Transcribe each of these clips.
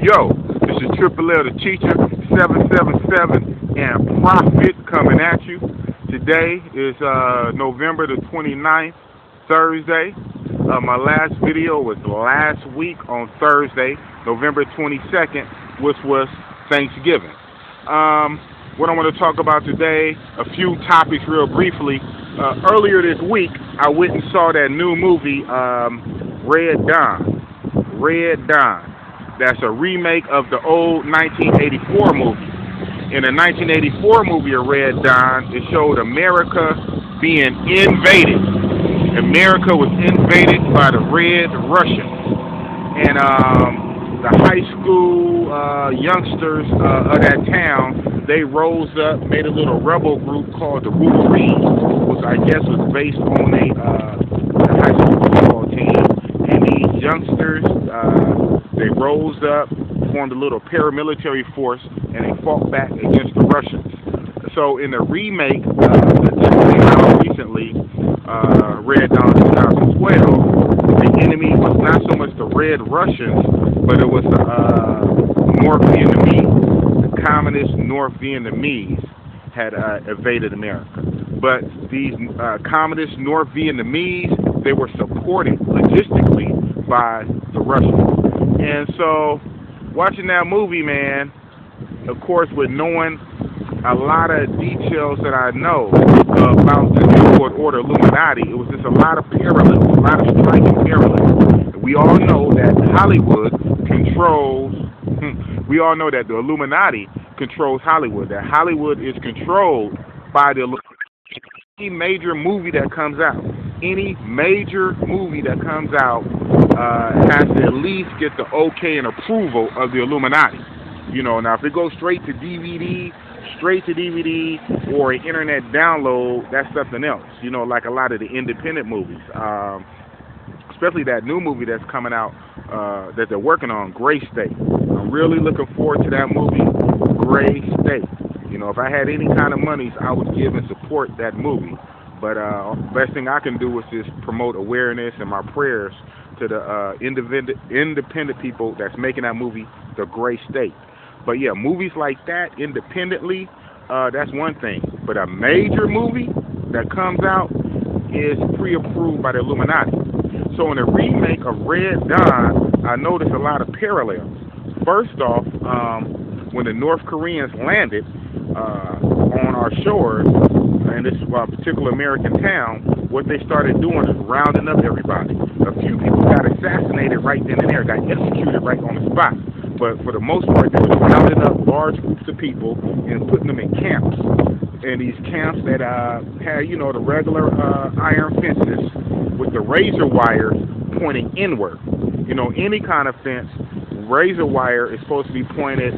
Yo, this is Triple L the Teacher, 777 and Profit coming at you. Today is November the 29th, Thursday. My last video was last week on Thursday, November 22nd, which was Thanksgiving. What I want to talk about today, a few topics real briefly. Earlier this week, I went and saw that new movie, Red Dawn. Red Dawn. That's a remake of the old 1984 movie. In the 1984 movie of Red Dawn, it showed America being invaded. America was invaded by the Red Russians. And the high school youngsters of that town, they rose up, made a little rebel group called the Wolverines, which I guess was based on a high school football team. And these youngsters, they rose up, formed a little paramilitary force, and they fought back against the Russians. So in the remake that came out recently, Red Dawn 2012, the enemy was not so much the Red Russians, but it was the North Vietnamese. The communist North Vietnamese had invaded America. But these communist North Vietnamese, they were supported logistically by the Russians. And so, watching that movie, man, of course, with knowing a lot of details that I know about the New World Order Illuminati, it was just a lot of parallels, a lot of striking parallels. We all know that Hollywood controls, we all know that the Illuminati controls Hollywood, that Hollywood is controlled by the Illuminati. Any major movie that comes out, has to at least get the okay and approval of the Illuminati. You know, now if it goes straight to DVD or an internet download, that's something else. You know, like a lot of the independent movies, especially that new movie that's coming out that they're working on, Gray State. I'm really looking forward to that movie, Gray State. You know, if I had any kind of monies, I would give and support that movie. But best thing I can do is just promote awareness and my prayers to the independent people that's making that movie, The Gray State. But yeah, movies like that independently, that's one thing. But a major movie that comes out is pre-approved by the Illuminati. So in the remake of Red Dawn, I noticed a lot of parallels. First off, when the North Koreans landed on our shores, in this particular American town, what they started doing is rounding up everybody. A few people got assassinated right then and there, got executed right on the spot. But for the most part, they were rounding up large groups of people and putting them in camps. And these camps that had, you know, the regular iron fences with the razor wire pointing inward. You know, any kind of fence, razor wire is supposed to be pointed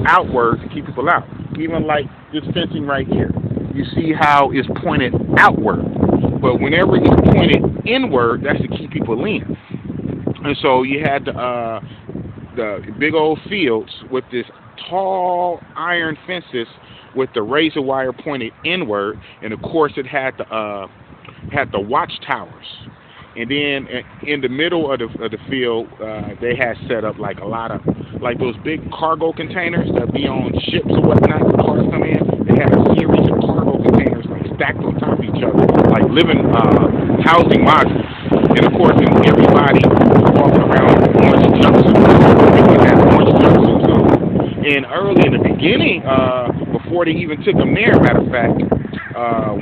outward to keep people out. Even like this fencing right here. You see how it's pointed outward. But whenever it's pointed inward, that's to keep people in. And so you had the big old fields with this tall iron fences with the razor wire pointed inward, and of course it had the watchtowers. And then in the middle of the field, they had set up like a lot of, like those big cargo containers that be on ships or whatnot when cars come in. They had a series of cargo containers like stacked on top of each other, like living housing modules. And of course, everybody was walking around with orange jumpsuits. People had orange jumpsuits on. And early in the beginning, before they even took them there, matter of fact,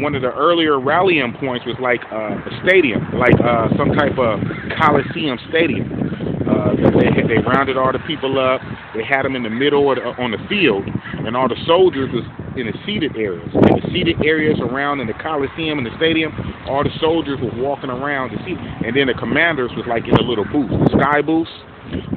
one of the earlier rallying points was like a stadium, like some type of Coliseum stadium. They rounded all the people up. They had them in the middle on the field, and all the soldiers was in the seated areas. In the seated areas around in the Coliseum and the stadium, all the soldiers were walking around the seat. And then the commanders was like in a little booth, the sky booths.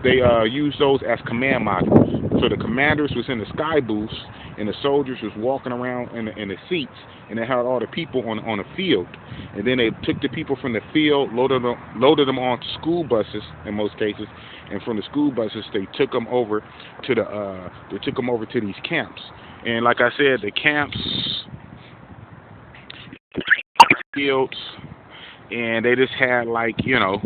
They used those as command modules. So the commanders was in the sky booths, and the soldiers was walking around in the seats, and they had all the people on the field. And then they took the people from the field, loaded them onto school buses in most cases, and from the school buses they took them over to these camps. And like I said, the camps, fields, and they just had, like, you know,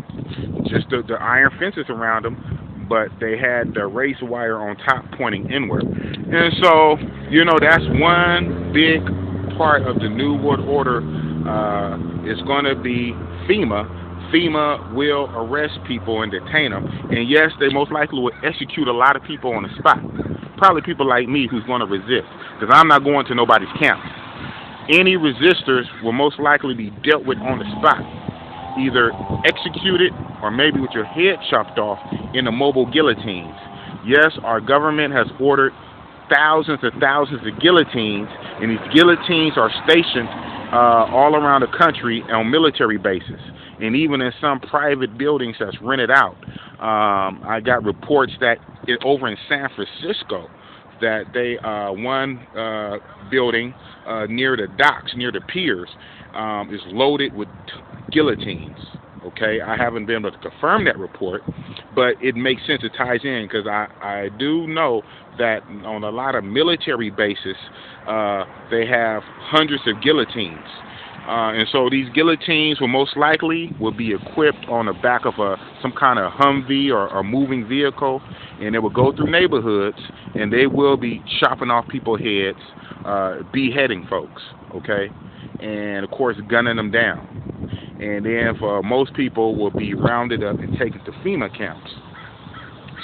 just the iron fences around them. but they had the razor wire on top pointing inward. And so, you know, that's one big part of the New World Order. Is going to be FEMA. FEMA will arrest people and detain them. And yes, they most likely will execute a lot of people on the spot. Probably people like me who's going to resist, because I'm not going to nobody's camp. Any resistors will most likely be dealt with on the spot, either executed or maybe with your head chopped off in the mobile guillotines. Yes, our government has ordered thousands and thousands of guillotines, and these guillotines are stationed all around the country on military bases, and even in some private buildings that's rented out. I got reports that over in San Francisco, that they one building near the docks, near the piers, is loaded with guillotines. Okay, I haven't been able to confirm that report, but it makes sense. It ties in, because I do know that on a lot of military bases, they have hundreds of guillotines. And so these guillotines will most likely be equipped on the back of some kind of Humvee or moving vehicle, and they will go through neighborhoods, and they will be chopping off people's heads, beheading folks, okay, and of course gunning them down. And then for most people will be rounded up and taken to FEMA camps.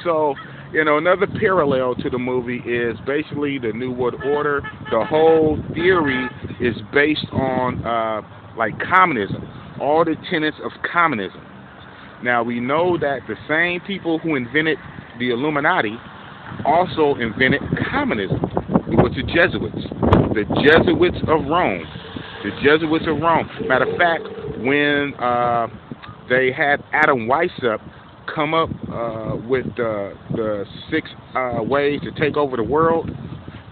So, you know, another parallel to the movie is basically the New World Order. The whole theory is based on like communism, all the tenets of communism. Now, we know that the same people who invented the Illuminati also invented communism. It was the Jesuits of Rome. The Jesuits of Rome. Matter of fact, when they had Adam Weishaupt come up with the 6 ways to take over the world,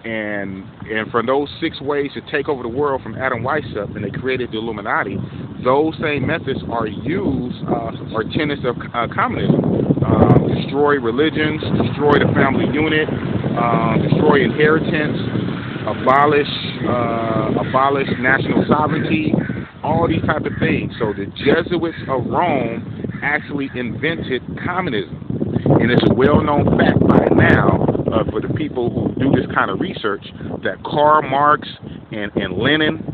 and from those 6 ways to take over the world from Adam Weishaupt, and they created the Illuminati, those same methods are used, or tenets of communism. Destroy religions, destroy the family unit, destroy inheritance, abolish national sovereignty, all these type of things. So the Jesuits of Rome actually invented communism, and it's a well-known fact by now for the people who do this kind of research that Karl Marx and Lenin,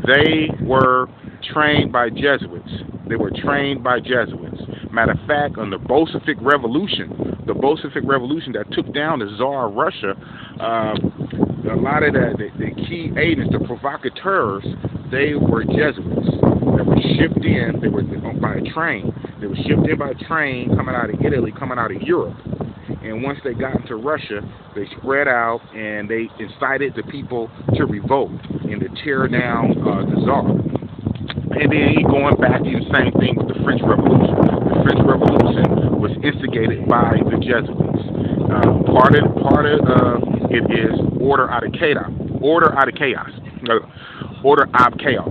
they were trained by Jesuits. They were trained by Jesuits. Matter of fact, on the Bolshevik Revolution that took down the Tsar of Russia, a lot of the key agents, the provocateurs, they were Jesuits that were shipped in. They were by a train. They were shipped in by a train coming out of Italy, coming out of Europe. And once they got into Russia, they spread out and they incited the people to revolt and to tear down the Tsar. And then going back, the same thing with the French Revolution. The French Revolution was instigated by the Jesuits. Part of it is order out of chaos. Order out of chaos.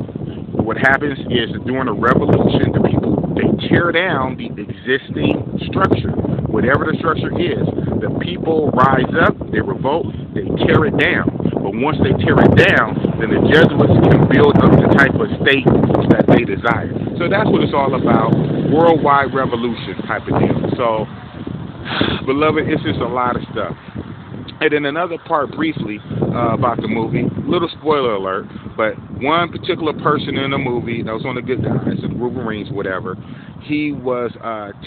What happens is that during a revolution, the people, they tear down the existing structure, whatever the structure is. The people rise up, they revolt, they tear it down. But once they tear it down, then the Jesuits can build up the type of state that they desire. So that's what it's all about, worldwide revolution type of deal. So, beloved, it's just a lot of stuff. And then another part briefly about the movie, little spoiler alert, but one particular person in the movie that was one of the good guys, the Wolverines, whatever, he was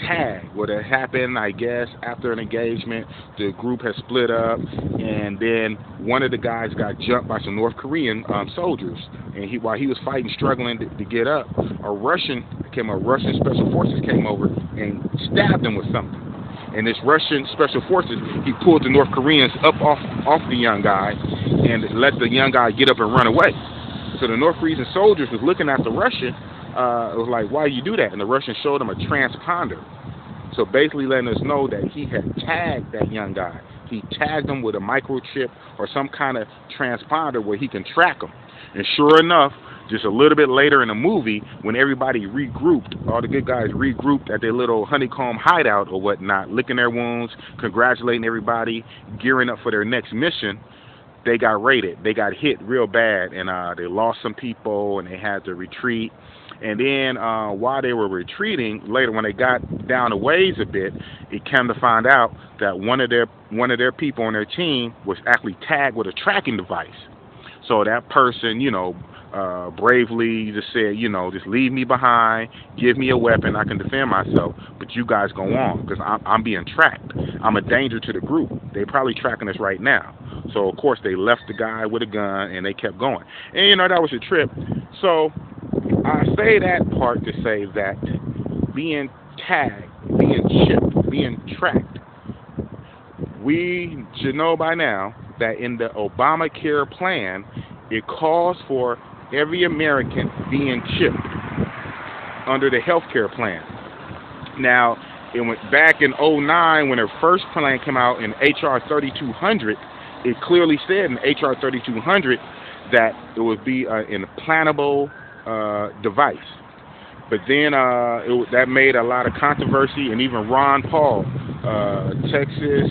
tagged. What had happened, I guess, after an engagement, the group had split up, and then one of the guys got jumped by some North Korean soldiers. And while he was fighting, struggling to get up, a Russian special forces came over and stabbed him with something. And this Russian special forces, he pulled the North Koreans up off the young guy and let the young guy get up and run away. So the North Korean soldiers was looking at the Russian. It was like, why you do that? And the Russian showed him a transponder. So basically letting us know that he had tagged that young guy. He tagged him with a microchip or some kind of transponder where he can track him. And sure enough, just a little bit later in the movie, when everybody regrouped, all the good guys regrouped at their little honeycomb hideout or whatnot, licking their wounds, congratulating everybody, gearing up for their next mission, they got raided. They got hit real bad, and they lost some people, and they had to retreat. And then while they were retreating, later when they got down the ways a bit, it came to find out that one of their people on their team was actually tagged with a tracking device. So that person, bravely just said, just leave me behind, give me a weapon, I can defend myself, but you guys go on because I'm being tracked. I'm a danger to the group. They're probably tracking us right now. So, of course, they left the guy with a gun and they kept going. And, that was a trip. So I say that part to say that being tagged, being chipped, being tracked, we should know by now that in the Obamacare plan, it calls for every American being chipped under the health care plan. Now, it went back in 2009 when their first plan came out in H.R. 3200. It clearly said in H.R. 3200 that it would be an implantable device. But then that made a lot of controversy, and even Ron Paul, Texas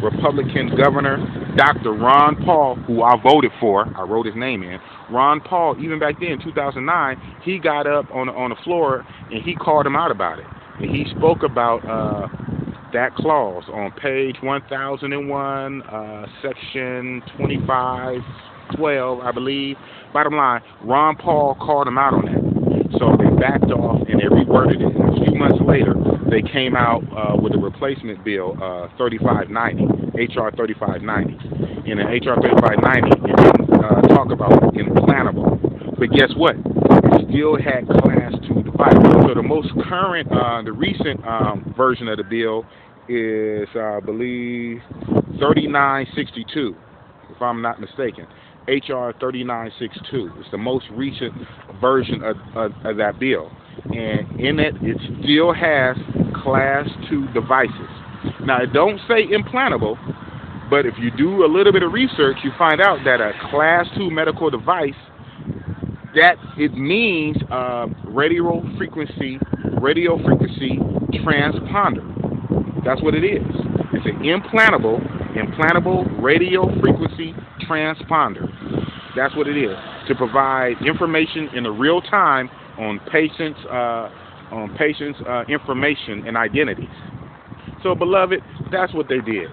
Republican governor, Dr. Ron Paul, who I voted for, I wrote his name in. Ron Paul, even back then, 2009, he got up on the floor and he called him out about it. And he spoke about that clause on page 1001, section 2512, I believe. Bottom line, Ron Paul called him out on that. So they backed off and they reworded it. And a few months later, they came out with a replacement bill, 3590, H.R. 3590. In H.R. 3590, it didn't talk about implantable. But guess what? It still had Class 2 devices. So the most current, the recent version of the bill is, I believe, 3962, if I'm not mistaken. H.R. 3962. It's the most recent version of that bill. And in it still has Class 2 devices. Now, it don't say implantable, but if you do a little bit of research, you find out that a Class 2 medical device, that it means radio frequency transponder. That's what it is. It's an implantable radio frequency transponder. That's what it is, to provide information in the real time on patients' information and identities. So, beloved, that's what they did.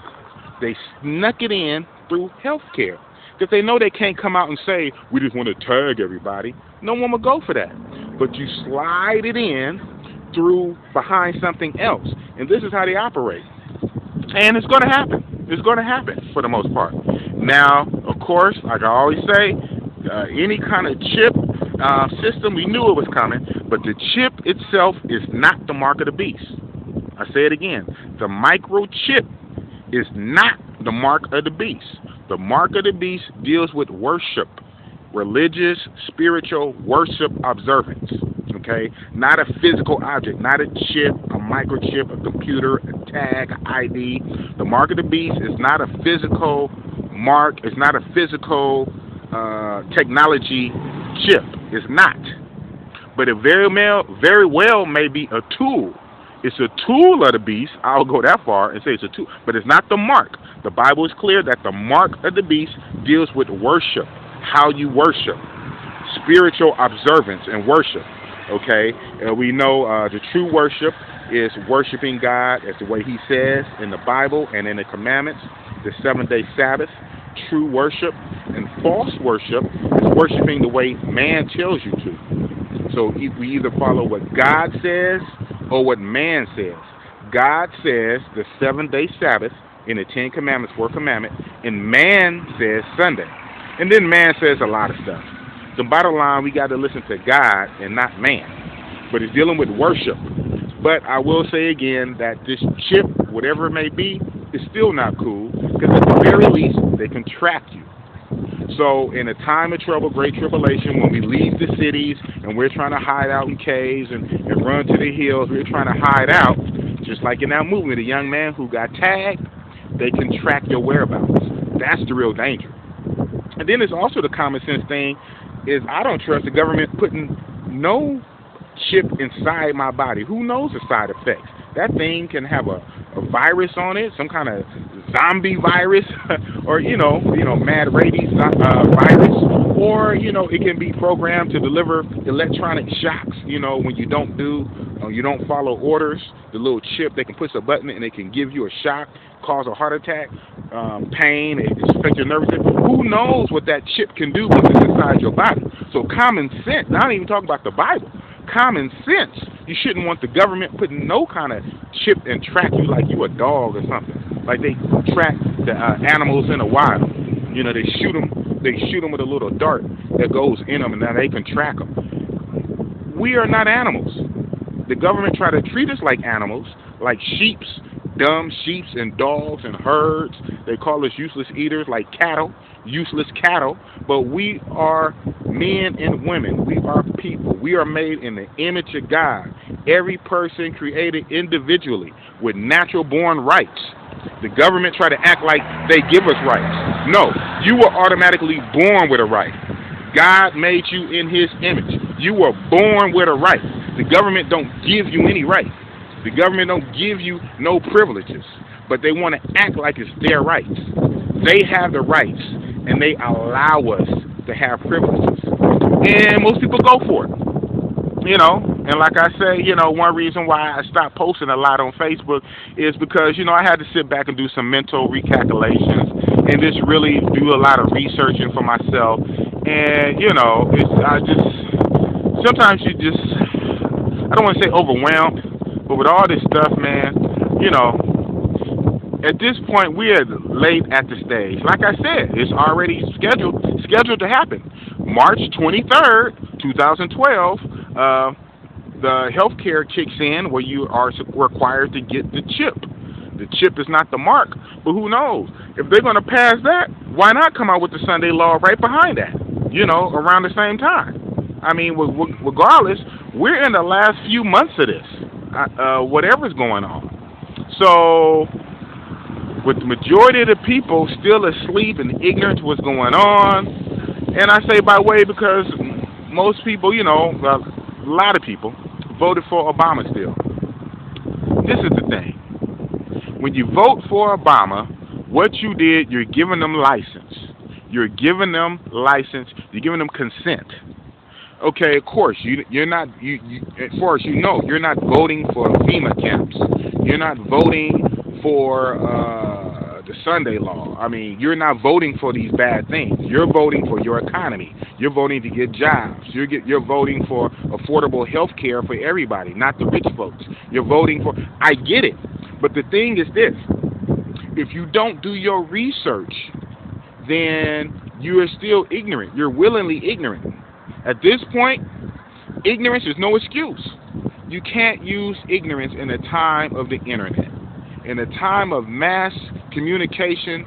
They snuck it in through healthcare, because they know they can't come out and say, we just want to tag everybody. No one will go for that. But you slide it in through behind something else. And this is how they operate. And it's going to happen. It's going to happen for the most part. Now, of course, like I always say, any kind of chip system, we knew it was coming, but the chip itself is not the mark of the beast. I say it again. The microchip is not the mark of the beast. The mark of the beast deals with worship, religious, spiritual worship observance. Okay? Not a physical object, not a chip, a microchip, a computer, a tag, ID. The mark of the beast is not a physical mark. It's not a physical technology chip. It's not. But it very well may be a tool. It's a tool of the beast. I'll go that far and say it's a tool. But it's not the mark. The Bible is clear that the mark of the beast deals with worship, how you worship, spiritual observance and worship. Okay? We know the true worship is worshiping God as the way He says in the Bible and in the commandments, the 7-day Sabbath. True worship, and false worship is worshiping the way man tells you to. So we either follow what God says or what man says. God says the 7-day Sabbath in the 10 Commandments, 4th commandment, and man says Sunday. And then man says a lot of stuff. The bottom line, we got to listen to God and not man. But it's dealing with worship. But I will say again that this chip, whatever it may be, is still not cool, because at the very least, they can track you. So in a time of trouble, great tribulation, when we leave the cities and we're trying to hide out in caves and run to the hills, we're trying to hide out, just like in that movie, the young man who got tagged, they can track your whereabouts. That's the real danger. And then there's also the common sense thing, is I don't trust the government putting no chip inside my body. Who knows the side effects? That thing can have a virus on it, some kind of zombie virus, or mad rabies virus, or it can be programmed to deliver electronic shocks. When you don't follow orders, the little chip, they can push a button and it can give you a shock, cause a heart attack, pain, it affect your nervous system. Who knows what that chip can do once it's inside your body? So common sense, not even talking about the Bible, common sense, you shouldn't want the government putting no kind of chip and track you like you a dog or something. Like they track the animals in the wild. They shoot them with a little dart that goes in them, and now they can track them. We are not animals. The government try to treat us like animals, like sheeps, dumb sheeps and dogs and herds. They call us useless eaters, like cattle, useless cattle. But we are men and women. We are people. We are made in the image of God. Every person created individually with natural born rights. The government try to act like they give us rights. No, you were automatically born with a right. God made you in his image. You were born with a right. The government don't give you any rights. The government don't give you no privileges, but they want to act like it's their rights. They have the rights, and they allow us to have privileges. And most people go for it. And like I say, one reason why I stopped posting a lot on Facebook is because, I had to sit back and do some mental recalculations and just really do a lot of researching for myself. And, sometimes I don't want to say overwhelmed, but with all this stuff, man, at this point, we're late at the stage. Like I said, it's already scheduled to happen. March 23rd, 2012, the healthcare kicks in where you are required to get the chip. The chip is not the mark, but who knows? If they're going to pass that, why not come out with the Sunday law right behind that, around the same time? I mean, regardless, we're in the last few months of this, whatever's going on. So, with the majority of the people still asleep and ignorant to what's going on, and I say by way because most people, a lot of people voted for Obama still. This is the thing. When you vote for Obama, what you did, you're giving them license. You're giving them consent. Okay, of course, you're not, as far as you're not voting for FEMA camps. You're not voting for the Sunday law. I mean, you're not voting for these bad things. You're voting for your economy. You're voting to get jobs. You're voting for affordable health care for everybody, not the rich folks. You're voting for, I get it. But the thing is this, if you don't do your research, then you are still ignorant. You're willingly ignorant. At this point, ignorance is no excuse. You can't use ignorance in a time of the internet. In a time of mass communication,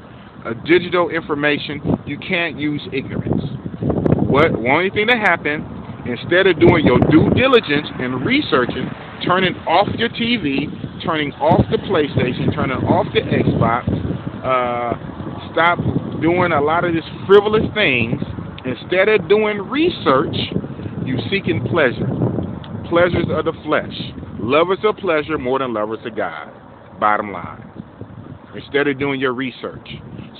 digital information, you can't use ignorance. One only thing that happened, instead of doing your due diligence and researching, turning off your TV, turning off the PlayStation, turning off the Xbox, stop doing a lot of these frivolous things. Instead of doing research, you seeking pleasure. Pleasures of the flesh. Lovers of pleasure more than lovers of God. Bottom line. Instead of doing your research.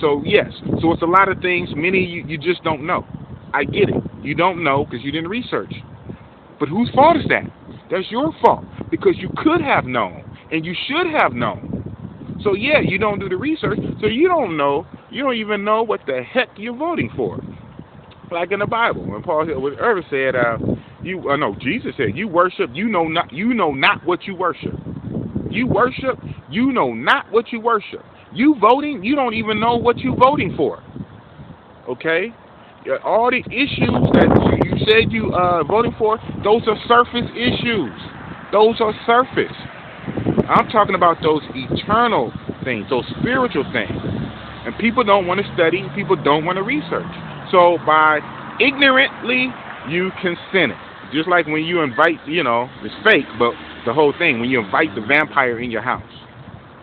So yes, so it's a lot of things, many you just don't know. I get it. You don't know because you didn't research. But whose fault is that? That's your fault. Because you could have known. And you should have known. So yeah, you don't do the research. So you don't know. You don't even know what the heck you're voting for. Like in the Bible, when Irvin said, Jesus said, you worship, you know not what you worship. You worship, you know not what you worship. You voting, you don't even know what you voting for. Okay? All the issues that you said you voting for, those are surface issues. Those are surface. I'm talking about those eternal things, those spiritual things. And people don't want to study, people don't want to research. So by ignorantly, you consented. Just like when you invite, it's fake, but the whole thing, when you invite the vampire in your house.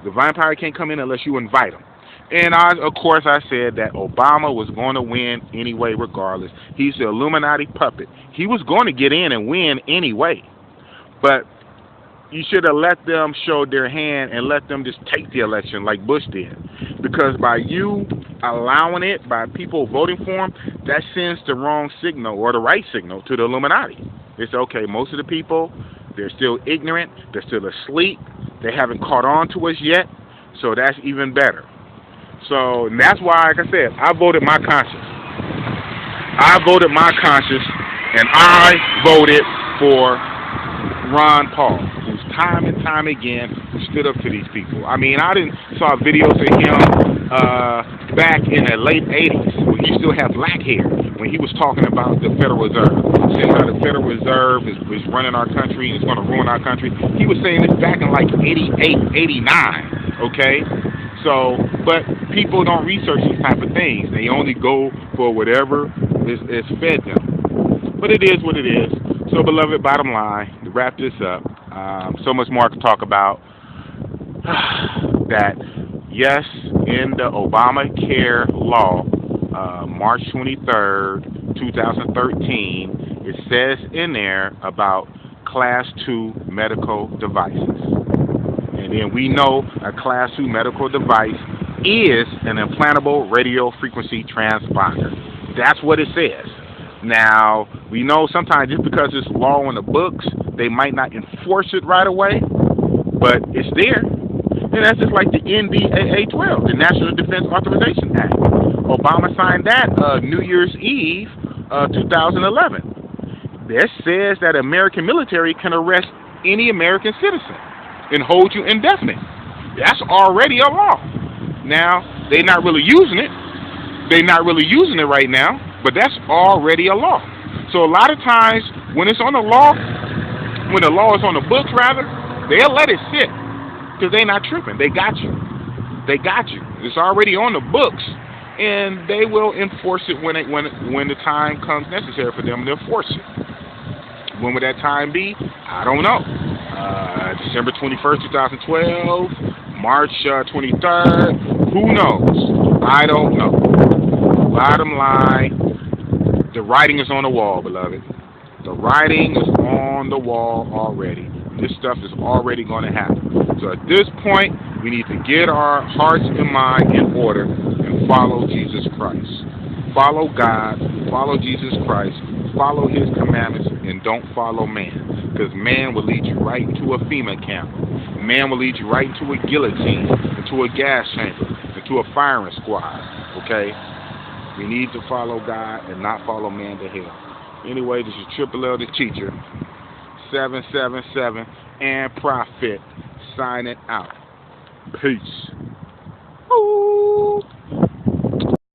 The vampire can't come in unless you invite him. And of course I said that Obama was going to win anyway regardless. He's the Illuminati puppet. He was going to get in and win anyway. But You should have let them show their hand and let them just take the election like Bush did. Because by you allowing it, by people voting for him, that sends the wrong signal or the right signal to the Illuminati. It's okay, most of the people, they're still ignorant, they're still asleep, they haven't caught on to us yet, so that's even better. So and that's why, like I said, I voted my conscience. I voted my conscience, and I voted for Ron Paul, who's time and time again stood up to these people. I mean, I didn't saw videos of him back in the late 80s when he still had black hair, when he was talking about the Federal Reserve, saying how the Federal Reserve is running our country and it's going to ruin our country. He was saying this back in like 88, 89, okay? So, but people don't research these type of things. They only go for whatever is fed them. But it is what it is. So, beloved, bottom line, to wrap this up, so much more to talk about. That, yes, in the Obamacare law, March 23rd, 2013, it says in there about Class 2 medical devices. And then we know a Class 2 medical device is an implantable radio frequency transponder. That's what it says. Now, we know sometimes just because it's law on the books, they might not enforce it right away, but it's there. And that's just like the NDAA 12, the National Defense Authorization Act. Obama signed that New Year's Eve 2011. This says that American military can arrest any American citizen and hold you indefinite. That's already a law. Now, they're not really using it. They're not really using it right now, but that's already a law. So a lot of times when it's on the law, when the law is on the books rather, they'll let it sit because they're not tripping. They got you. They got you. It's already on the books, and they will enforce it when the time comes necessary for them to enforce it. When would that time be? I don't know. December 21st, 2012, March 23rd, who knows? I don't know. Bottom line, the writing is on the wall, beloved. The writing is on the wall already. This stuff is already going to happen. So at this point, we need to get our hearts and mind in order and follow Jesus Christ. Follow God, follow Jesus Christ, follow His commandments, and don't follow man. Because man will lead you right into a FEMA camp. Man will lead you right into a guillotine, into a gas chamber, into a firing squad. Okay? We need to follow God and not follow man to hell. Anyway, this is Triple L the Teacher, 777 and Prophet, signing out. Peace. Ooh.